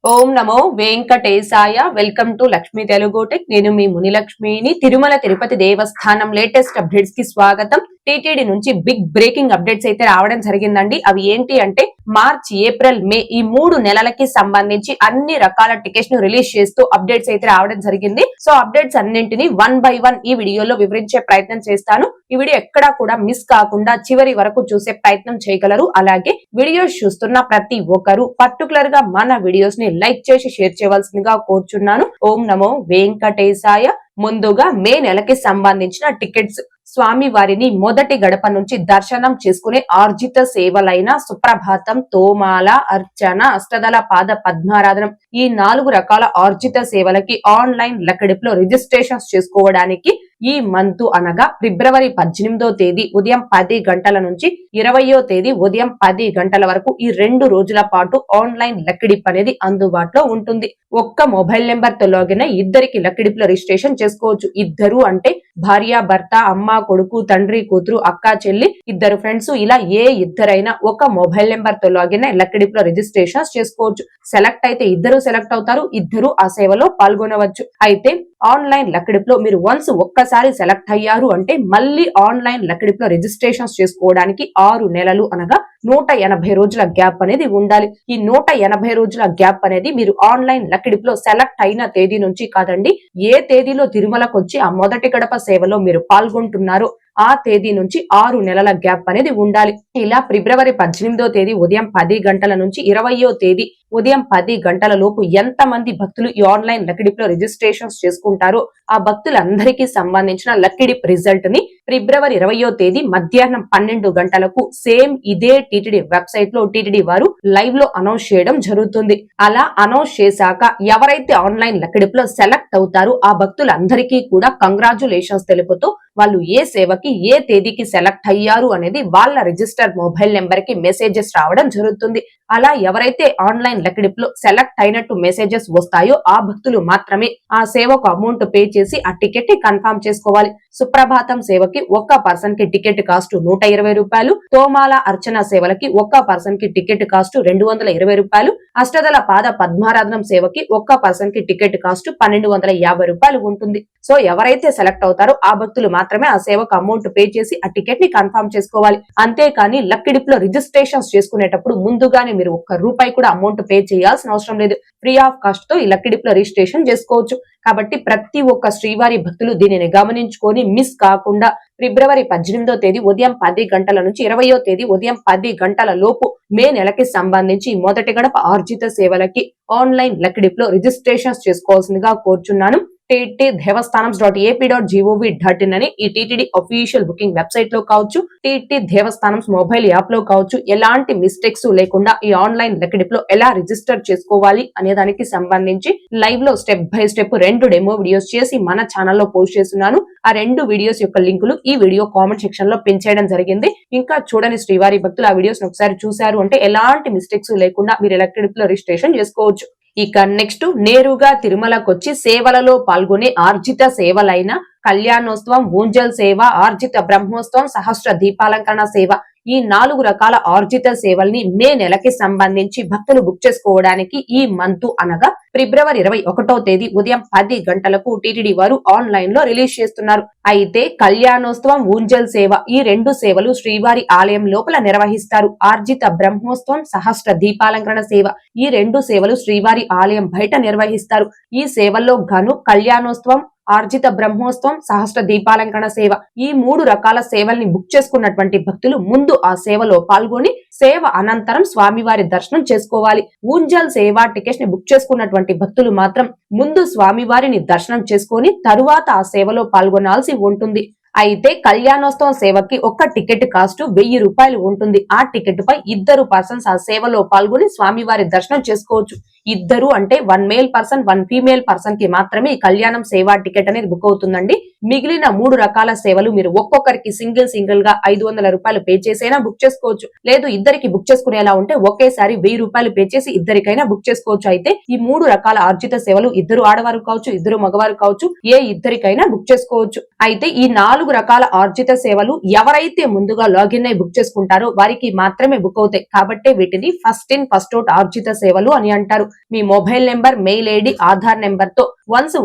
Om Namo Venkatesaya. Welcome to Lakshmi Telugu tech. నేను మీ మునిలక్ష్మిని. తిరుమల తిరుపతి దేవస్థానం latest updates కి స్వాగతం. టీటీడీ నుంచి బిగ్ బ్రేకింగ్ అప్డేట్స్ అయితే రావడం జరిగిందండి. అవి ఏంటి అంటే మార్చ్, ఏప్రిల్, మే ఈ 3 నెలలకి సంబంధించి అన్ని రకాల టికెట్స్ ను రిలీజ్ చేస్తూ అప్డేట్స్ అయితే రావడం జరిగింది. సో అప్డేట్స్ అన్నింటినీ 1 by 1 ఈ వీడియోలో వివరించే ప్రయత్నం చేస్తాను. ఈ వీడియో ఎక్కడా కూడా మిస్ కాకుండా చివరి వరకు చూసే ప్రయత్నం చేయగలరు. అలాగే వీడియోస్ చూస్తున్న ప్రతి ఒక్కరు పర్టికులర్ గా మన వీడియోస్ ని లైక్ చేసి షేర్ చేయవలసిందిగా కోరుచున్నాను. ఓం నమో వెంకటేశాయ. ముందుగా మే నెలకి సంబంధించిన టికెట్స్. స్వామి వారిని మొదటి గడప నుంచి దర్శనం చేసుకునే ఆర్జిత సేవలైన సుప్రభాతం, తోమాల, అర్చన, అష్టదళ పాద పద్మారాధనం ఈ 4 రకాల ఆర్జిత సేవలకి ఆన్లైన్ లెక్కడిపులో రిజిస్ట్రేషన్స్ చేసుకోవడానికి ఈ మంత్ అనగా ఫిబ్రవరి 18వ తేదీ ఉదయం 10 గంటల నుంచి 20వ తేదీ ఉదయం 10 గంటల వరకు ఈ 2 రోజుల పాటు ఆన్లైన్ లెక్కడిప్ అనేది అందుబాటులో ఉంటుంది. ఒక్క మొబైల్ నెంబర్ తో లాగిన్ ఇద్దరికి లెక్కడిపులో రిజిస్ట్రేషన్ చేసుకోవచ్చు. ఇద్దరు అంటే భార్య, భర్త, అమ్మ, కొడుకు, తండ్రి, కూతురు, అక్క, చెల్లి, ఇద్దరు ఫ్రెండ్స్ ఇలా ఏ ఇద్దరైనా ఒక మొబైల్ నెంబర్ తో లాగిన్ లెక్కడిపులో రిజిస్ట్రేషన్స్ చేసుకోవచ్చు. సెలెక్ట్ అయితే ఇద్దరు సెలెక్ట్ అవుతారు. ఇద్దరు ఆ సేవలో పాల్గొనవచ్చు. అయితే ఆన్లైన్ లెక్కడిపులో మీరు వన్స్ ఒక్కసారి సెలెక్ట్ అయ్యారు అంటే మళ్ళీ ఆన్లైన్ లెక్కడిపులో రిజిస్ట్రేషన్స్ చేసుకోవడానికి 6 నెలలు అనగా 180 రోజుల గ్యాప్ అనేది ఉండాలి. ఈ 180 రోజుల గ్యాప్ అనేది మీరు ఆన్లైన్ లెక్కడిపులో సెలెక్ట్ అయిన తేదీ నుంచి కాదండి, ఏ తేదీలో తిరుమలకు వచ్చి ఆ మొదటి గడప సేవలో మీరు పాల్గొంటున్నారో ఆ తేదీ నుంచి 6 నెలల గ్యాప్ అనేది ఉండాలి. ఇలా ఫిబ్రవరి 18వ తేదీ ఉదయం 10 గంటల నుంచి 20వ తేదీ ఉదయం 10 గంటల లోపు ఎంత మంది భక్తులు ఈ ఆన్లైన్ లెక్కడిపులో రిజిస్ట్రేషన్స్ చేసుకుంటారో ఆ భక్తులందరికీ సంబంధించిన లెక్కడిప్ రిజల్ట్ ని ఫిబ్రవరి 20వ తేదీ మధ్యాహ్నం 12 గంటలకు సేమ్ ఇదే టీటీడీ వెబ్సైట్ లో టీటీడీ వారు లైవ్ లో అనౌన్స్ చేయడం జరుగుతుంది. అలా అనౌన్స్ చేశాక ఎవరైతే ఆన్లైన్ లెక్కడిపులో సెలెక్ట్ అవుతారో ఆ భక్తులందరికీ కూడా కంగ్రాచులేషన్స్ తెలుపుతూ వాళ్ళు ఏ సేవకి ఏ తేదీకి సెలెక్ట్ అయ్యారు అనేది వాళ్ళ రిజిస్టర్డ్ మొబైల్ నెంబర్ కి మెసేజెస్ రావడం జరుగుతుంది. అలా ఎవరైతే ఆన్లైన్ లెక్కడిపులో సెలెక్ట్ అయినట్టు మెసేజెస్ వస్తాయో ఆ భక్తులు మాత్రమే ఆ సేవకు అమౌంట్ పే చేసి ఆ టికెట్ ని కన్ఫర్మ్ చేసుకోవాలి. సుప్రభాతం సేవకి ఒక్క పర్సన్ కి టికెట్ కాస్ట్ 120 రూపాయలు, తోమాల, అర్చన సేవలకి ఒక్క పర్సన్ కి టికెట్ కాస్ట్ 220 రూపాయలు, అష్టదళ పాద పద్మారాధనం సేవకి ఒక్క పర్సన్ కి టికెట్ కాస్ట్ 1250 రూపాయలు ఉంటుంది. సో ఎవరైతే సెలెక్ట్ అవుతారో ఆ భక్తులు మాత్రమే ఆ సేవకు అమౌంట్ పే చేసి ఆ టికెట్ ని కన్ఫర్మ్ చేసుకోవాలి. అంతేకాని లెక్కడిపులో రిజిస్ట్రేషన్స్ చేసుకునేటప్పుడు ముందుగానే మీరు ₹1 కూడా అమౌంట్ పే చేయాల్సిన అవసరం లేదు. ఫ్రీ ఆఫ్ కాస్ట్ తో ఈ లెక్కడిపులో రిజిస్ట్రేషన్ చేసుకోవచ్చు. కాబట్టి ప్రతి ఒక్క శ్రీవారి భక్తులు దీనిని గమనించుకొని మిస్ కాకుండా ఫిబ్రవరి 18వ తేదీ ఉదయం 10 గంటల నుంచి 20వ తేదీ ఉదయం 10 గంటల లోపు మే నెలకి సంబంధించి మొదటి గడప ఆర్జిత సేవలకి ఆన్లైన్ లెక్కడిపులో రిజిస్ట్రేషన్స్ చేసుకోవాల్సిందిగా కోరుచున్నాను. ttdevastanams.ap.gov.in అని ఈ టీటీడీ అఫీషియల్ బుకింగ్ వెబ్సైట్ లో కావచ్చు, టీటీ దేవస్థానమ్స్ మొబైల్ యాప్ లో కావచ్చు, ఎలాంటి మిస్టేక్స్ లేకుండా ఈ ఆన్లైన్ లెక్కడిపులో ఎలా రిజిస్టర్ చేసుకోవాలి అనే దానికి సంబంధించి లైవ్ లో step by step 2 demo videos చేసి మన ఛానల్లో పోస్ట్ చేస్తున్నాను. ఆ 2 వీడియోస్ యొక్క లింకులు ఈ వీడియో కామెంట్ సెక్షన్ లో పిన్ చేయడం జరిగింది. ఇంకా చూడని శ్రీవారి భక్తులు ఆ వీడియోస్ ఒకసారి చూశారు అంటే ఎలాంటి మిస్టేక్స్ లేకుండా మీరు లెక్కడిపులో రిజిస్ట్రేషన్ చేసుకోవచ్చు. ఇక నెక్స్ట్ నేరుగా తిరుమలకొచ్చి సేవలలో పాల్గొనే ఆర్జిత సేవలైన కళ్యాణోత్సవం, ఊంజల్ సేవ, ఆర్జిత బ్రహ్మోత్సవం, సహస్ర దీపాలంకరణ సేవ ఈ 4 రకాల ఆర్జిత సేవల్ని మే నెలకి సంబంధించి భక్తులు బుక్ చేసుకోవడానికి ఈ మంత్ అనగా ఫిబ్రవరి 21వ తేదీ ఉదయం 10 గంటలకు టీటీడీ వారు ఆన్లైన్ లో రిలీజ్ చేస్తున్నారు. అయితే కళ్యాణోత్సవం, ఊంజల్ సేవ ఈ 2 సేవలు శ్రీవారి ఆలయం లోపల నిర్వహిస్తారు. ఆర్జిత బ్రహ్మోత్సవం, సహస్ర దీపాలంకరణ సేవ ఈ 2 సేవలు శ్రీవారి ఆలయం బయట నిర్వహిస్తారు. ఈ సేవల్లో గాను కళ్యాణోత్సవం, ఆర్జిత బ్రహ్మోత్సవం, సహస్ర దీపాలంకరణ సేవ ఈ 3 రకాల సేవల్ని బుక్ చేసుకున్నటువంటి భక్తులు ముందు ఆ సేవలో పాల్గొని సేవ అనంతరం స్వామివారి దర్శనం చేసుకోవాలి. ఊంజల్ సేవ టికెట్స్ ని బుక్ చేసుకున్నటువంటి భక్తులు మాత్రం ముందు స్వామివారిని దర్శనం చేసుకొని తరువాత ఆ సేవలో పాల్గొనాల్సి ఉంటుంది. అయితే కళ్యాణోత్సవం సేవకి ఒక్క టికెట్ కాస్ట్ 1000 రూపాయలు ఉంటుంది. ఆ టికెట్ పై ఇద్దరు పర్సన్స్ ఆ సేవలో పాల్గొని స్వామివారి దర్శనం చేసుకోవచ్చు. ఇద్దరు అంటే 1 మేల్ పర్సన్ 1 ఫీమేల్ పర్సన్ కి మాత్రమే ఈ కళ్యాణం సేవా టికెట్ అనేది బుక్ అవుతుందండి. మిగిలిన 3 రకాల సేవలు మీరు ఒక్కొక్కరికి సింగిల్ గా 500 రూపాయలు పే చేసైనా బుక్ చేసుకోవచ్చు. లేదు ఇద్దరికి బుక్ చేసుకునేలా ఉంటే ఒకేసారి 1000 రూపాయలు పే చేసి ఇద్దరికైనా బుక్ చేసుకోవచ్చు. అయితే ఈ 3 రకాల ఆర్జిత సేవలు ఇద్దరు ఆడవారు కావచ్చు, ఇద్దరు మగవారు కావచ్చు, ఇద్దరికైనా బుక్ చేసుకోవచ్చు. అయితే ఈ 4 రకాల ఆర్జిత సేవలు ఎవరైతే ముందుగా లాగిన్ అయి బుక్ చేసుకుంటారో వారికి మాత్రమే బుక్ అవుతాయి. కాబట్టి వీటిని ఫస్ట్ ఇన్ ఫస్ట్ అవుట్ ఆర్జిత సేవలు అని అంటారు. మీ mobile number, mail ID, Aadhaar number తో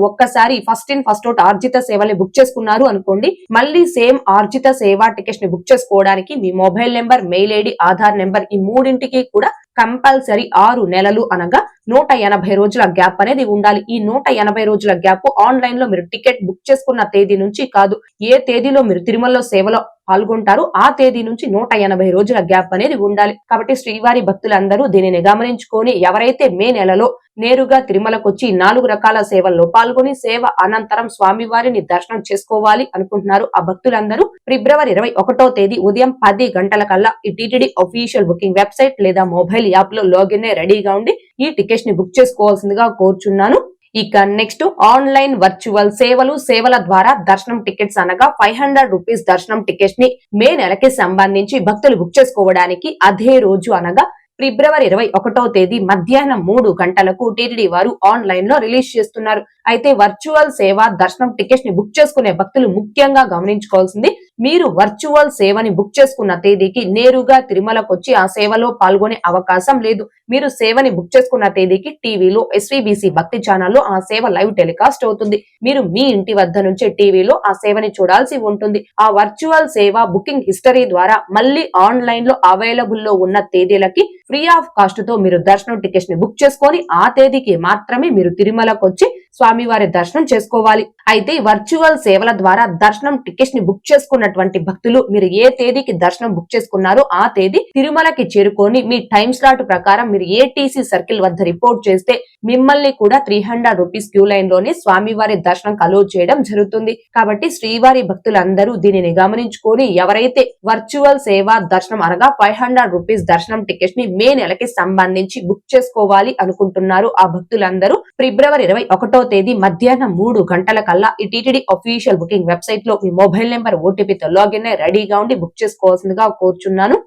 ఒక్కసారి ఫస్ట్ ఇన్ ఫస్ట్ అవుట్ ఆర్జిత సేవల్ని బుక్ చేసుకున్నారు అనుకోండి, మళ్ళీ సేమ్ ఆర్జిత సేవా టికెట్స్ ని బుక్ చేసుకోవడానికి మీ mobile number, mail ID, Aadhaar number ఈ మూడింటికి కూడా కంపల్సరీ 6 నెలలు అనగా 180 రోజుల గ్యాప్ అనేది ఉండాలి. ఈ 180 రోజుల గ్యాప్ ఆన్లైన్ లో మీరు టికెట్ బుక్ చేసుకున్న తేదీ నుంచి కాదు, ఏ తేదీలో మీరు తిరుమలలో సేవలో పాల్గొంటారు ఆ తేదీ నుంచి 180 రోజుల గ్యాప్ అనేది ఉండాలి. కాబట్టి శ్రీవారి భక్తులందరూ దీనిని గమనించుకొని ఎవరైతే మే నెలలో నేరుగా తిరుమలకు వచ్చి 4 రకాల సేవల్లో పాల్గొని సేవ అనంతరం స్వామివారిని దర్శనం చేసుకోవాలి అనుకుంటున్నారు ఆ భక్తులందరూ ఫిబ్రవరి 21వ తేదీ ఉదయం 10 గంటల కల్లా ఈ టీటీడీ అఫీషియల్ బుకింగ్ వెబ్సైట్ లేదా మొబైల్ యాప్ లో లాగిన్ రెడీగా ఉండి ఈ టికెట్స్ ని బుక్ చేసుకోవాల్సిందిగా కోరుచున్నాను. ఇక నెక్స్ట్ ఆన్లైన్ వర్చువల్ సేవల ద్వారా దర్శనం టికెట్స్ అనగా 500 రూపీస్ దర్శనం టికెట్స్ ని మే నెలకి సంబంధించి భక్తులు బుక్ చేసుకోవడానికి అదే రోజు అనగా ఫిబ్రవరి 21వ తేదీ మధ్యాహ్నం 3 గంటలకు టీటీడీ వారు ఆన్లైన్ లో రిలీజ్ చేస్తున్నారు. అయితే వర్చువల్ సేవ దర్శనం టికెట్స్ ని బుక్ చేసుకునే భక్తులు ముఖ్యంగా గమనించుకోవాల్సింది, మీరు వర్చువల్ సేవని బుక్ చేసుకున్న తేదీకి నేరుగా తిరుమలకు వచ్చి ఆ సేవలో పాల్గొనే అవకాశం లేదు. మీరు సేవని బుక్ చేసుకున్న తేదీకి టీవీలో SVBC భక్తి ఛానల్లో ఆ సేవ లైవ్ టెలికాస్ట్ అవుతుంది. మీరు మీ ఇంటి వద్ద నుంచే టీవీలో ఆ సేవని చూడాల్సి ఉంటుంది. ఆ వర్చువల్ సేవ బుకింగ్ హిస్టరీ ద్వారా మళ్ళీ ఆన్లైన్ లో అవైలబుల్ లో ఉన్న తేదీలకి ఫ్రీ ఆఫ్ కాస్ట్ తో మీరు దర్శనం టికెట్స్ ని బుక్ చేసుకొని ఆ తేదీకి మాత్రమే మీరు తిరుమలకు వచ్చి స్వామివారి దర్శనం చేసుకోవాలి. అయితే వర్చువల్ సేవల ద్వారా దర్శనం టికెట్స్ ని బుక్ చేసుకున్నటువంటి భక్తులు మీరు ఏ తేదీకి దర్శనం బుక్ చేసుకున్నారో ఆ తేదీ తిరుమలకి చేరుకొని మీ టైం స్లాట్ ప్రకారం మీరు ఏటీసీ సర్కిల్ వద్ద రిపోర్ట్ చేస్తే మిమ్మల్ని కూడా 300 రూపీస్ క్యూ లైన్ లోనే స్వామివారి దర్శనం అలో చేయడం జరుగుతుంది. కాబట్టి శ్రీవారి భక్తులందరూ దీనిని గమనించుకొని ఎవరైతే వర్చువల్ సేవ దర్శనం అనగా 500 రూపీస్ దర్శనం టికెట్స్ ని మే నెలకి సంబంధించి బుక్ చేసుకోవాలి అనుకుంటున్నారు ఆ భక్తులందరూ ఫిబ్రవరి 21వ తేదీ మధ్యాహ్నం 3 గంటల కల్లా ఈ టీటీడీ అఫీషియల్ బుకింగ్ వెబ్సైట్ లో మీ మొబైల్ నెంబర్ ఓటీపీతో లాగిన్ అయి రెడీగా ఉండి బుక్ చేసుకోవాల్సిందిగా కోరుచున్నాను.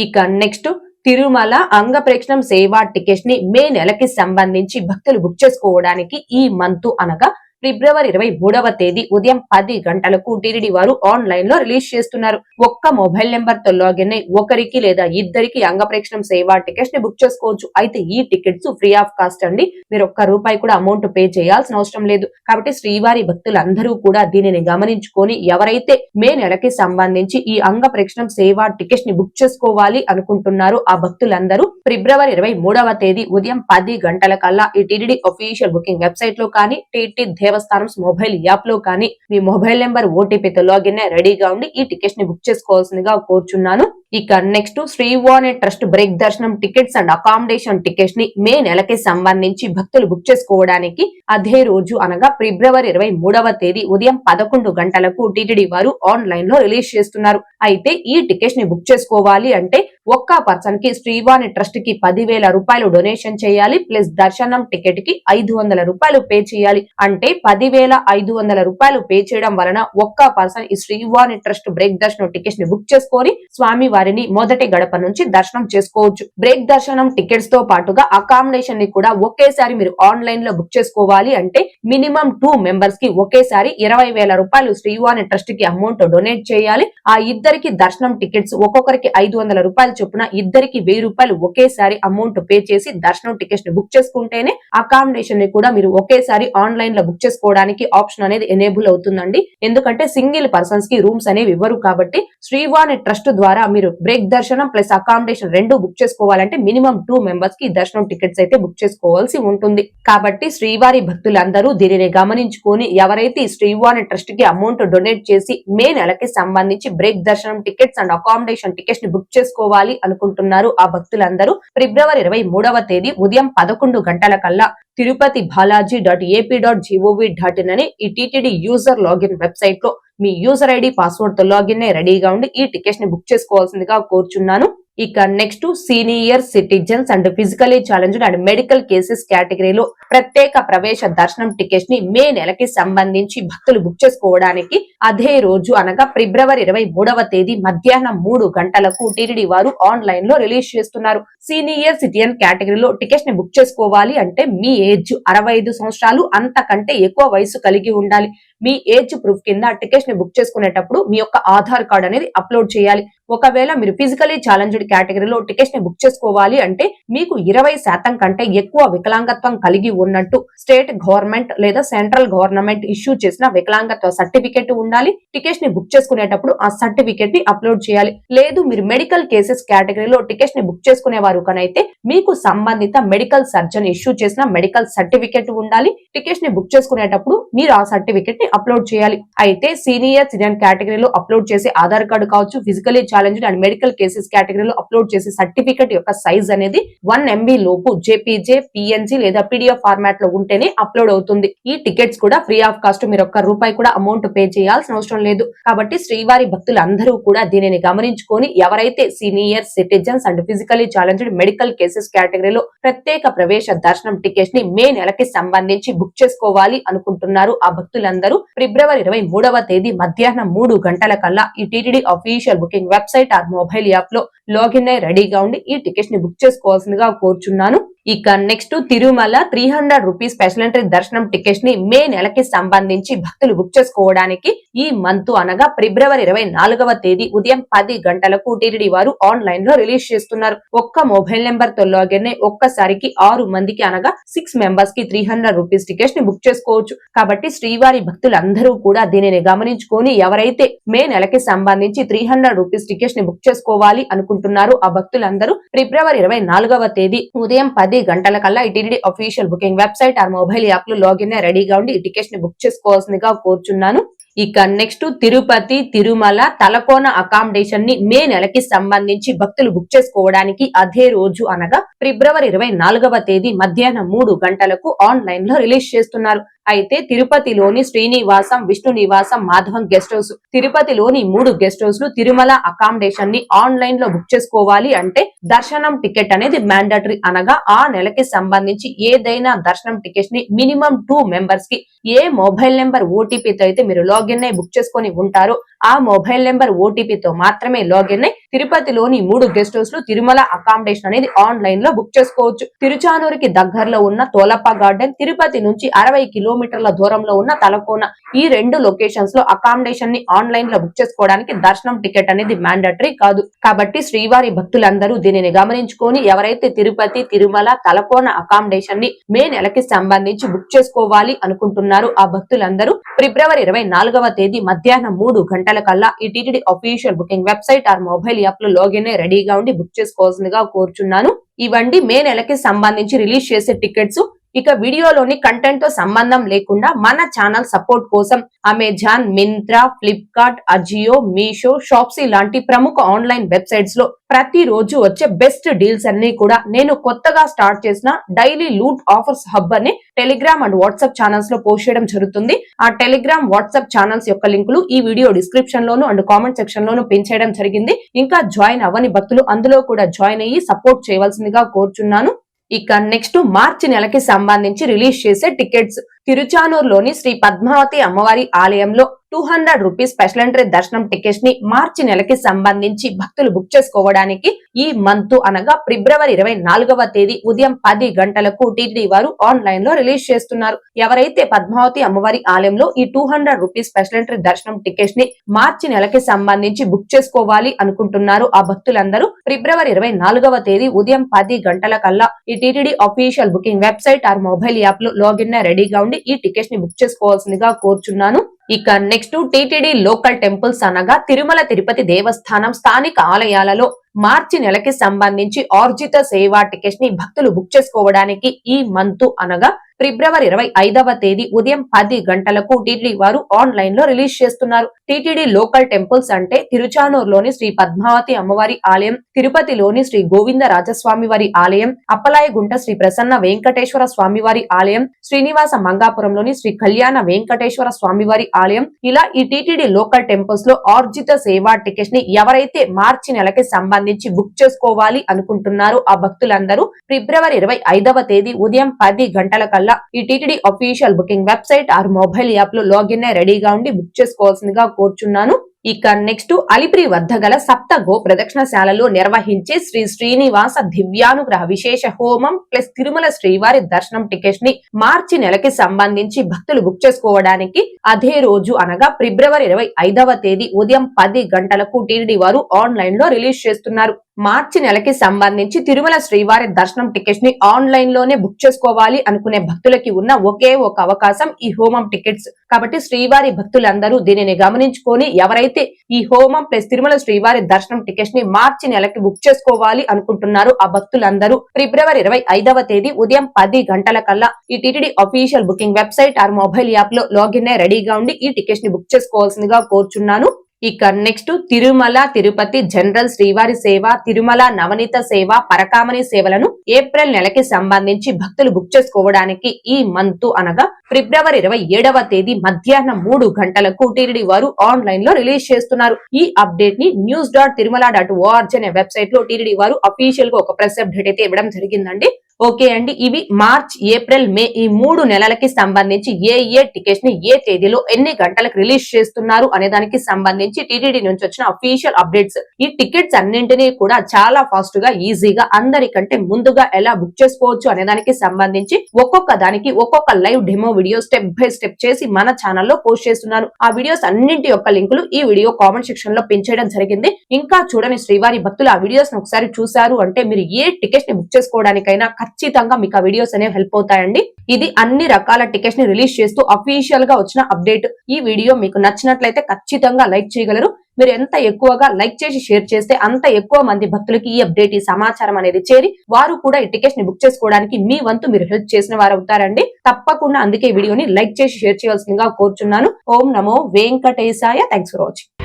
ఇక నెక్స్ట్ తిరుమల అంగప్రేక్షణం సేవా టికెట్స్ ని మే నెలకి సంబంధించి భక్తులు బుక్ చేసుకోవడానికి ఈ మంత్ అనగా ఫిబ్రవరి 23వ తేదీ ఉదయం 10 గంటలకు టీటీడీ వారు ఆన్లైన్ లో రిలీజ్ చేస్తున్నారు. ఒక్క మొబైల్ నెంబర్ తో లాగిన్ అయి ఒకరికి లేదా ఇద్దరికి అంగప్రేక్షణం సేవా టికెట్స్ ని బుక్ చేసుకోవచ్చు. అయితే ఈ టికెట్స్ ఫ్రీ ఆఫ్ కాస్ట్ అండి, మీరు ₹1 కూడా అమౌంట్ పే చేయాల్సిన అవసరం లేదు. కాబట్టి శ్రీవారి భక్తులందరూ కూడా దీనిని గమనించుకొని ఎవరైతే మే నెలకి సంబంధించి ఈ అంగప్రేక్షణం సేవా టికెట్స్ ని బుక్ చేసుకోవాలి అనుకుంటున్నారో ఆ భక్తులందరూ ఫిబ్రవరి 23వ తేదీ ఉదయం 10 గంటల కల్లా ఈ టీటీడీ అఫీషియల్ బుకింగ్ వెబ్సైట్ లో కానీ టీటీ దేవస్థానం మొబైల్ యాప్ లో కానీ మీ మొబైల్ నెంబర్ ఓటీపీతో లాగిన్ రెడీగా ఉండి ఈ టికెట్స్ ని బుక్ చేసుకోవాల్సిందిగా కోరుచున్నాను. ఇక నెక్స్ట్ శ్రీవాణి ట్రస్ట్ బ్రేక్ దర్శనం టికెట్స్ అండ్ అకామిడేషన్ టికెట్స్ ని మే నెలకి సంబంధించి భక్తులు బుక్ చేసుకోవడానికి అదే రోజు అనగా ఫిబ్రవరి 23వ తేదీ ఉదయం 11 గంటలకు టీటీడీ వారు ఆన్లైన్ లో రిలీజ్ చేస్తున్నారు. అయితే ఈ టికెట్స్ ని బుక్ చేసుకోవాలి అంటే ఒక్క పర్సన్ కి శ్రీవాణి ట్రస్ట్ కి 10,000 రూపాయలు డొనేషన్ చేయాలి. ప్లస్ దర్శనం టికెట్ కి 500 రూపాయలు పే చేయాలి. అంటే 10,500 రూపాయలు పే చేయడం వలన ఒక్క పర్సన్ ఈ శ్రీవాణి ట్రస్ట్ బ్రేక్ దర్శనం టికెట్స్ ని బుక్ చేసుకొని స్వామి వారిని మొదటి గడప నుంచి దర్శనం చేసుకోవచ్చు. బ్రేక్ దర్శనం టికెట్స్ తో పాటుగా అకామిడేషన్ ని కూడా ఒకేసారి మీరు ఆన్లైన్ లో బుక్ చేసుకోవాలి అంటే మినిమం 2 మెంబర్స్ కి ఒకేసారి 20,000 రూపాయలు శ్రీవాణి ట్రస్ట్ కి అమౌంట్ డొనేట్ చేయాలి. ఆ ఇద్దరికి దర్శనం టికెట్స్ ఒక్కొక్కరికి 500 రూపాయలు చొప్పున ఇద్దరికి 1000 రూపాయలు ఒకేసారి అమౌంట్ పే చేసి దర్శనం టికెట్స్ ని బుక్ చేసుకుంటేనే అకామిడేషన్ ని కూడా మీరు ఒకేసారి ఆన్లైన్ లో బుక్ చేసుకోవడానికి ఆప్షన్ అనేది ఎనేబుల్ అవుతుందండి. ఎందుకంటే సింగిల్ పర్సన్స్ కి రూమ్స్ అనేవి ఇవ్వరు. కాబట్టి శ్రీవాణి ట్రస్ట్ ద్వారా మీరు బ్రేక్ దర్శనం ప్లస్ అకామిడేషన్ రెండు బుక్ చేసుకోవాలంటే మినిమం 2 మెంబర్స్ కి దర్శనం టికెట్స్ అయితే బుక్ చేసుకోవాల్సి ఉంటుంది. కాబట్టి శ్రీవారి భక్తులందరూ దీనిని గమనించుకొని ఎవరైతే శ్రీవాణి ట్రస్ట్ కి అమౌంట్ డొనేట్ చేసి మే నెలకి సంబంధించి బ్రేక్ దర్శనం టికెట్స్ అండ్ అకామిడేషన్ టికెట్స్ ని బుక్ చేసుకోవాలి అనుకుంటున్నారు ఆ భక్తులందరూ ఫిబ్రవరి 23వ తేదీ ఉదయం 11 గంటల కల్లా తిరుపతి balaji.ap.gov.in అని ఈ టీటీడీ యూజర్ లాగిన్ వెబ్సైట్ లో మీ యూజర్ ఐడి పాస్వర్డ్ తో లాగిన్ రెడీగా ఉండి ఈ టికెట్స్ ని బుక్ చేసుకోవాల్సిందిగా కోరుచున్నాను. ఇక next senior citizens and physically challenged and medical cases కేటగిరీలో ప్రత్యేక ప్రవేశ దర్శనం టికెట్స్ ని మే నెలకి సంబంధించి భక్తులు బుక్ చేసుకోవడానికి అదే రోజు అనగా ఫిబ్రవరి 23వ తేదీ మధ్యాహ్నం 3 గంటలకు టీటీడీ వారు ఆన్లైన్ లో రిలీజ్ చేస్తున్నారు. సీనియర్ సిటిజన్ కేటగిరీలో టికెట్స్ ని బుక్ చేసుకోవాలి అంటే మీ ఏజ్ 65 సంవత్సరాలు అంతకంటే ఎక్కువ వయసు కలిగి ఉండాలి. మీ ఏజ్ ప్రూఫ్ కింద టికెట్స్ ని బుక్ చేసుకునేటప్పుడు మీ యొక్క ఆధార్ కార్డ్ అనేది అప్లోడ్ చేయాలి. ఒకవేళ మీరు ఫిజికలీ ఛాలెంజ్డ్ కేటగిరీలో టికెట్స్ ని బుక్ చేసుకోవాలి అంటే మీకు 20% కంటే ఎక్కువ వికలాంగత్వం కలిగి ఉన్నట్టు స్టేట్ గవర్నమెంట్ లేదా సెంట్రల్ గవర్నమెంట్ ఇష్యూ చేసిన వికలాంగత్వ సర్టిఫికెట్ ఉండాలి. టికెట్స్ ని బుక్ చేసుకునేటప్పుడు ఆ సర్టిఫికెట్ ని అప్లోడ్ చేయాలి. లేదు మీరు మెడికల్ కేసెస్ కేటగిరీలో టికెట్స్ ని బుక్ చేసుకునేవారు కనైతే మీకు సంబంధిత మెడికల్ సర్జన్ ఇష్యూ చేసిన మెడికల్ సర్టిఫికెట్ ఉండాలి. టికెట్స్ ని బుక్ చేసుకునేటప్పుడు మీరు ఆ సర్టిఫికెట్ ని అప్లోడ్ చేయాలి. అయితే సీనియర్ సిటిజన్ కేటగిరీలో అప్లోడ్ చేసే ఆధార్ కార్డు కావచ్చు, physically challenged and medical cases కేటగిరీలో అప్లోడ్ చేసే సర్టిఫికెట్ యొక్క సైజ్ అనేది 1 MB లోపు జేపీజే, పిఎన్జీ లేదా పీడిఎఫ్ ఫార్మాట్ లో ఉంటేనే అప్లోడ్ అవుతుంది. ఈ టికెట్స్ కూడా ఫ్రీ ఆఫ్ కాస్ట్, మీరు ₹1 కూడా అమౌంట్ పే చేయాల్సిన అవసరం లేదు. కాబట్టి శ్రీవారి భక్తులందరూ కూడా దీనిని గమనించుకొని ఎవరైతే senior citizens and physically challenged medical cases కేటగిరీలో ప్రత్యేక ప్రవేశ దర్శనం టికెట్స్ ని మే నెలకి సంబంధించి బుక్ చేసుకోవాలి అనుకుంటున్నారు ఆ భక్తులందరూ ఫిబ్రవరి 23వ తేదీ మధ్యాహ్నం 3 గంటల కల్లా ఈ TTD official booking website or mobile app లో లాగిన్ అయి రెడీగా ఉండి ఈ టికెట్స్ ని బుక్ చేసుకోవాల్సిందిగా కోరుచున్నాను. ఇక నెక్స్ట్ తిరుమల ₹300 స్పెషల్ ఎంట్రీ దర్శనం టికెట్స్ ని మే నెలకి సంబంధించి భక్తులు బుక్ చేసుకోవడానికి ఈ మంత్ అనగా ఫిబ్రవరి 24వ తేదీ ఉదయం 10 గంటలకు టీటీడీ వారు ఆన్లైన్ లో రిలీజ్ చేస్తున్నారు. ఒక్క మొబైల్ నెంబర్ తో లాగిన్ అయి ఒక్కసారికి 6 మందికి అనగా 6 మెంబర్స్ కి ₹300 టికెట్స్ ని బుక్ చేసుకోవచ్చు. కాబట్టి శ్రీవారి భక్తులందరూ కూడా దీనిని గమనించుకొని ఎవరైతే మే నెలకి సంబంధించి ₹300 టికెట్స్ ని బుక్ చేసుకోవాలి అనుకుంటున్నారు ఆ భక్తులందరూ ఫిబ్రవరి 24వ తేదీ ఉదయం 10 గంటల కల్లా ఈ TTD official booking website or mobile app లో లాగిన్ అయి రెడీగా ఉండి ఈ టికెట్స్ ని బుక్ చేసుకోవాల్సిందిగా కోరుచున్నాను. ఇక నెక్స్ట్ తిరుపతి, తిరుమల, తలకోన అకామిడేషన్ ని మే నెలకి సంబంధించి భక్తులు బుక్ చేసుకోవడానికి అదే రోజు అనగా ఫిబ్రవరి 24వ తేదీ మధ్యాహ్నం 3 గంటలకు ఆన్లైన్ లో రిలీజ్ చేస్తున్నారు. అయితే తిరుపతిలోని శ్రీనివాసం, విష్ణు నివాసం, మాధవం గెస్ట్ హౌస్, తిరుపతిలోని 3 గెస్ట్ హౌస్లు, తిరుమల అకామిడేషన్ ని ఆన్లైన్ లో బుక్ చేసుకోవాలి అంటే దర్శనం టికెట్ అనేది మ్యాండటరీ అనగా ఆ నెలకి సంబంధించి ఏదైనా దర్శనం టికెట్స్ ని మినిమం 2 మెంబర్స్ కి ఏ మొబైల్ నెంబర్ ఓటీపీతో అయితే మీరు లాగిన్ అయి బుక్ చేసుకొని ఉంటారో ఆ మొబైల్ నెంబర్ ఓటీపీతో మాత్రమే లాగిన్ అయి తిరుపతిలోని 3 గెస్ట్ హౌస్లు, తిరుమల అకామిడేషన్ అనేది ఆన్లైన్ లో బుక్ చేసుకోవచ్చు. తిరుచానూరుకి దగ్గరలో ఉన్న తోలప్ప గార్డెన్, తిరుపతి నుంచి 60 కిలోమీటర్ల దూరంలో ఉన్న తలకోన, ఈ 2 లొకేషన్స్ లో అకామిడేషన్ ని ఆన్లైన్ లో బుక్ చేసుకోవడానికి దర్శనం టికెట్ అనేది మ్యాండటరీ కాదు. కాబట్టి శ్రీవారి భక్తులందరూ దీనిని గమనించుకొని ఎవరైతే తిరుపతి, తిరుమల, తలకోన అకామిడేషన్ ని మే నెలకి సంబంధించి బుక్ చేసుకోవాలి అనుకుంటున్నారు ఆ భక్తులందరూ ఫిబ్రవరి 24వ తేదీ మధ్యాహ్నం 3 గంటల కల్లా ఈ TTD official booking website or mobile app లో లాగిన్ అయి రెడీగా ఉండి బుక్ చేసుకోవాల్సిందిగా కోరుచున్నాను. ఇవండి మే నెలకి సంబంధించి రిలీజ్ చేసే టికెట్స్. ఇక వీడియోలోని కంటెంట్ తో సంబంధం లేకుండా మన ఛానల్ సపోర్ట్ కోసం అమెజాన్, మింత్రా, ఫ్లిప్కార్ట్, అజియో, మీషో, షాప్సీ లాంటి ప్రముఖ ఆన్లైన్ వెబ్సైట్స్ లో ప్రతిరోజు వచ్చే బెస్ట్ డీల్స్ అన్ని కూడా నేను కొత్తగా స్టార్ట్ చేసిన డైలీ లూట్ ఆఫర్స్ హబ్ అనే టెలిగ్రామ్ అండ్ వాట్సాప్ ఛానల్స్ లో పోస్ట్ చేయడం జరుగుతుంది. ఆ టెలిగ్రామ్, వాట్సాప్ ఛానల్స్ యొక్క లింకులు ఈ video description loan and comment section loan pin చేయడం జరిగింది. ఇంకా జాయిన్ అవ్వని భక్తులు అందులో కూడా జాయిన్ అయ్యి సపోర్ట్ చేయవలసిందిగా కోరుచున్నాను. ఇక నెక్స్ట్ మార్చి నెలకి సంబంధించి రిలీజ్ చేసే టికెట్స్. తిరుచానూరులోని శ్రీ పద్మావతి అమ్మవారి ఆలయంలో ₹200 స్పెషల్ ఎంట్రీ దర్శనం టికెట్స్ ని మార్చి నెలకి సంబంధించి భక్తులు బుక్ చేసుకోవడానికి ఈ మంత్ అనగా ఫిబ్రవరి 24వ తేదీ ఉదయం 10 గంటలకు టీటీడీ వారు ఆన్లైన్ లో రిలీజ్ చేస్తున్నారు. ఎవరైతే పద్మావతి అమ్మవారి ఆలయంలో ఈ ₹200 స్పెషల్ ఎంట్రీ దర్శనం టికెట్స్ ని మార్చి నెలకి సంబంధించి బుక్ చేసుకోవాలి అనుకుంటున్నారు ఆ భక్తులందరూ ఫిబ్రవరి 24వ తేదీ ఉదయం 10 గంటల కల్లా ఈ TTD official booking website or mobile app లో లాగిన్ రెడీగా ఉండి ఈ టికెట్స్ ని బుక్ చేసుకోవాల్సిందిగా కోరుచున్నాను. ఇక నెక్స్ట్ టీటీడీ లోకల్ టెంపుల్స్ అనగా తిరుమల తిరుపతి దేవస్థానం స్థానిక ఆలయాలలో మార్చి నెలకి సంబంధించి ఆర్జిత సేవా టికెట్స్ ని భక్తులు బుక్ చేసుకోవడానికి ఈ మంత్ అనగా ఫిబ్రవరి 25వ తేదీ ఉదయం 10 గంటలకు టీటీడీ వారు ఆన్లైన్ లో రిలీజ్ చేస్తున్నారు. టీటీడీ లోకల్ టెంపుల్స్ అంటే తిరుచానూరులోని శ్రీ పద్మావతి అమ్మవారి ఆలయం, తిరుపతిలోని శ్రీ గోవిందరాజస్వామి వారి ఆలయం, అప్పలాయగుంట శ్రీ ప్రసన్న వెంకటేశ్వర స్వామి వారి ఆలయం, శ్రీనివాస మంగాపురంలోని శ్రీ కళ్యాణ వెంకటేశ్వర స్వామి వారి ఆలయం, ఇలా ఈ టీటీడీ లోకల్ టెంపుల్స్ లో ఆర్జిత సేవా టికెట్స్ ని ఎవరైతే మార్చి నెలకి సంబంధించి బుక్ చేసుకోవాలి అనుకుంటున్నారో ఆ భక్తులందరూ ఫిబ్రవరి 25వ తేదీ ఉదయం 10 గంటల కల్లా ఈ TTD official booking website or mobile app లో లాగిన్ అయి రెడీగా ఉండి బుక్ చేసుకోవాల్సిందిగా కోరుచున్నాను. ఇక నెక్స్ట్ అలిపిరి వద్ద గల సప్త గో ప్రదక్షిణశాలలో నిర్వహించే శ్రీ శ్రీనివాస దివ్యానుగ్రహ విశేష హోమం ప్లస్ తిరుమల శ్రీవారి దర్శనం టికెట్స్ ని మార్చి నెలకి సంబంధించి భక్తులు బుక్ చేసుకోవడానికి అదే రోజు అనగా ఫిబ్రవరి 25వ తేదీ ఉదయం 10 గంటలకు టీటీడీ వారు ఆన్లైన్ లో రిలీజ్ చేస్తున్నారు. మార్చి నెలకి సంబంధించి తిరుమల శ్రీవారి దర్శనం టికెట్స్ ని ఆన్లైన్ లోనే బుక్ చేసుకోవాలి అనుకునే భక్తులకి ఉన్న ఒకే ఒక అవకాశం ఈ హోమం టికెట్స్. కాబట్టి శ్రీవారి భక్తులందరూ దీనిని గమనించుకొని ఎవరైతే ఈ హోమం ప్లస్ తిరుమల శ్రీవారి దర్శనం టికెట్స్ ని మార్చి నెలకి బుక్ చేసుకోవాలి అనుకుంటున్నారు ఆ భక్తులందరూ ఫిబ్రవరి 25వ తేదీ ఉదయం 10 గంటల కల్లా ఈ TTD official booking website or mobile app లో లాగిన్ అయి రెడీగా ఉండి ఈ టికెట్స్ ని బుక్ చేసుకోవాల్సిందిగా కోరుచున్నాను. ఇక నెక్స్ట్ తిరుమల తిరుపతి జనరల్ శ్రీవారి సేవ, తిరుమల నవనీత సేవ, పరకామణి సేవలను ఏప్రిల్ నెలకి సంబంధించి భక్తులు బుక్ చేసుకోవడానికి ఈ మంత్ అనగా ఫిబ్రవరి 27వ తేదీ మధ్యాహ్నం 3 గంటలకు టీటీడీ వారు ఆన్లైన్ లో రిలీజ్ చేస్తున్నారు. ఈ అప్డేట్ ని news.tirumala.org అనే వెబ్సైట్ లో టీటీడీ వారు అఫీషియల్ గా ఒక ప్రెస్ అప్డేట్ అయితే ఇవ్వడం జరిగిందండి. ఓకే అండి, ఇవి మార్చ్, ఏప్రిల్, మే ఈ 3 నెలలకి సంబంధించి ఏ టికెట్స్ ని ఏ తేదీలో ఎన్ని గంటలకు రిలీజ్ చేస్తున్నారు అనే దానికి సంబంధించి టీటీడీ నుంచి వచ్చిన అఫీషియల్ అప్డేట్స్. ఈ టికెట్స్ అన్నింటినీ కూడా చాలా ఫాస్ట్ గా ఈజీగా అందరికంటే ముందుగా ఎలా బుక్ చేసుకోవచ్చు అనే దానికి సంబంధించి ఒక్కొక్క దానికి ఒక్కొక్క live demo video step by step చేసి మన ఛానల్లో పోస్ట్ చేస్తున్నాను. ఆ వీడియోస్ అన్నింటి యొక్క లింకులు ఈ వీడియో కామెంట్ సెక్షన్ లో పిన్ చేయడం జరిగింది. ఇంకా చూడని శ్రీవారి భక్తులు ఆ వీడియోస్ ని ఒకసారి చూసారు అంటే మీరు ఏ టికెట్స్ ని బుక్ చేసుకోవడానికైనా ఖచ్చితంగా మీకు ఆ వీడియోస్ అనేవి హెల్ప్ అవుతాయండి. ఇది అన్ని రకాల టికెట్స్ ని రిలీజ్ చేస్తూ అఫీషియల్ గా వచ్చిన అప్డేట్. ఈ వీడియో మీకు నచ్చినట్లయితే ఖచ్చితంగా లైక్ చేయగలరు. మీరు ఎంత ఎక్కువగా లైక్ చేసి షేర్ చేస్తే అంత ఎక్కువ మంది భక్తులకి ఈ అప్డేట్, ఈ సమాచారం అనేది చేరి వారు కూడా ఈ టికెట్స్ ని బుక్ చేసుకోవడానికి మీ వంతు మీరు హెల్ప్ చేసిన వారు అవుతారండి. తప్పకుండా అందుకే ఈ వీడియోని లైక్ చేసి షేర్ చేయాల్సిందిగా కోరుచున్నాను. ఓం నమో వెంకటేశాయ. Thanks for watching.